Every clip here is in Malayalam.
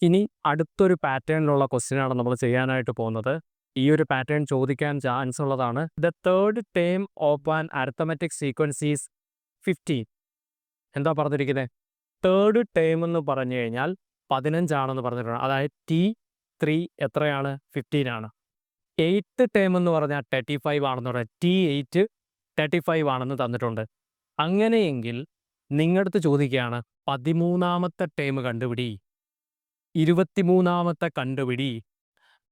ഇനി അടുത്തൊരു പാറ്റേണിലുള്ള ക്വസ്റ്റ്യനാണ് നമ്മൾ ചെയ്യാനായിട്ട് പോകുന്നത്. ഈ ഒരു പാറ്റേൺ ചോദിക്കാൻ ചാൻസ് ഉള്ളതാണ്. The third term of an arithmetic sequence is 15. എന്താ പറഞ്ഞിരിക്കുന്നത്? തേർഡ് ടേം എന്ന് പറഞ്ഞു കഴിഞ്ഞാൽ 15 ആണെന്ന് പറഞ്ഞിട്ടുണ്ട്. അതായത് T3 എത്രയാണ്? 15 ആണ്. എയ്ത്ത് ടേം എന്ന് പറഞ്ഞാൽ 35 ആണെന്ന് പറയാം. T8 35 ആണെന്ന് തന്നിട്ടുണ്ട്. അങ്ങനെയെങ്കിൽ നിങ്ങളടുത്ത് ചോദിക്കുകയാണ് 13ാമത്തെ ടേം കണ്ടുപിടി, 23ാമത്തെ കണ്ടുപിടി.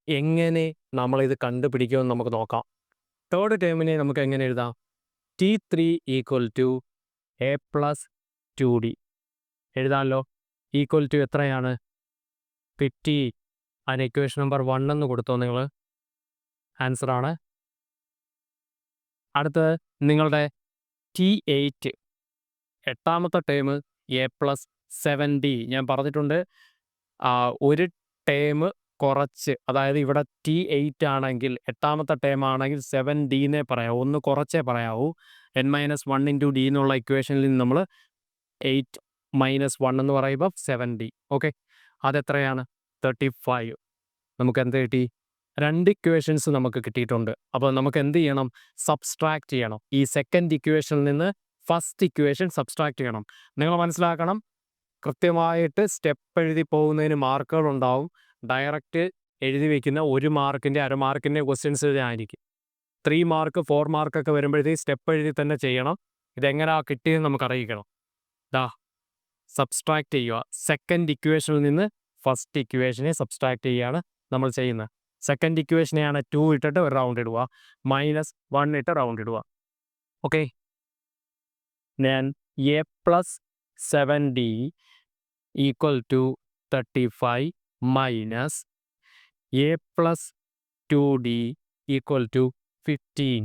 എങ്ങനെ നമ്മളിത് കണ്ടുപിടിക്കുമെന്ന് നമുക്ക് നോക്കാം. തേർഡ് ടേമിനെ നമുക്ക് എങ്ങനെ എഴുതാം? T3 = A + 2D എഴുതാമല്ലോ. Equal to എത്രയാണ്? 50. അതിന് ഇക്വേഷൻ നമ്പർ 1 എന്ന് കൊടുത്തോ നിങ്ങൾ. ആൻസറാണ്. അടുത്തത് നിങ്ങളുടെ T8 എട്ടാമത്തെ ടേം A + 7D. ഞാൻ പറഞ്ഞിട്ടുണ്ട് ഒരു ടേം കുറച്ച്, അതായത് ഇവിടെ T8 ആണെങ്കിൽ എട്ടാമത്തെ ടേം ആണെങ്കിൽ 7D എന്നേ പറയാവൂ, ഒന്ന് കുറച്ചേ പറയാവൂ. n-1 × D എന്നുള്ള ഇക്വേഷനിൽ നിന്ന് നമ്മൾ 8 - 1 എന്ന് പറയുമ്പോൾ 7D. ഓക്കെ, അതെത്രയാണ്? 35. നമുക്ക് എന്ത് കിട്ടി? 2 ഇക്വേഷൻസ് നമുക്ക് കിട്ടിയിട്ടുണ്ട്. അപ്പോൾ നമുക്ക് എന്ത് ചെയ്യണം? സബ്സ്ട്രാക്ട് ചെയ്യണം. ഈ സെക്കൻഡ് ഇക്വേഷനിൽ നിന്ന് ഫസ്റ്റ് ഇക്വേഷൻ സബ്സ്ട്രാക്ട് ചെയ്യണം. നിങ്ങൾ മനസ്സിലാക്കണം, കൃത്യമായിട്ട് സ്റ്റെപ്പ് എഴുതി പോകുന്നതിന് മാർക്കുകൾ ഉണ്ടാവും. ഡയറക്റ്റ് എഴുതി വയ്ക്കുന്ന 1 മാർക്കിൻ്റെ 1/2 മാർക്കിൻ്റെ ക്വസ്റ്റ്യൻസ് ആയിരിക്കും. 3 മാർക്ക് 4 മാർക്കൊക്കെ വരുമ്പോഴത്തേക്ക് സ്റ്റെപ്പ് എഴുതി തന്നെ ചെയ്യണം. ഇതെങ്ങനെയാണ് കിട്ടിയെന്ന് നമുക്ക് അറിയിക്കണം. സബ്സ്ട്രാക്ട് ചെയ്യുക. സെക്കൻഡ് ഇക്വേഷനിൽ നിന്ന് ഫസ്റ്റ് ഇക്വേഷനെ സബ്സ്ട്രാക്ട് ചെയ്യുകയാണ് നമ്മൾ ചെയ്യുന്നത്. സെക്കൻഡ് ഇക്വേഷനെയാണ് 2 ഇട്ടിട്ട് ഒരു റൗണ്ട് ഇടുക, -1 ഇട്ട് റൗണ്ട് ഇടുക. ഓക്കെ, ഞാൻ A + 7D = 35 - A + 2D = 15.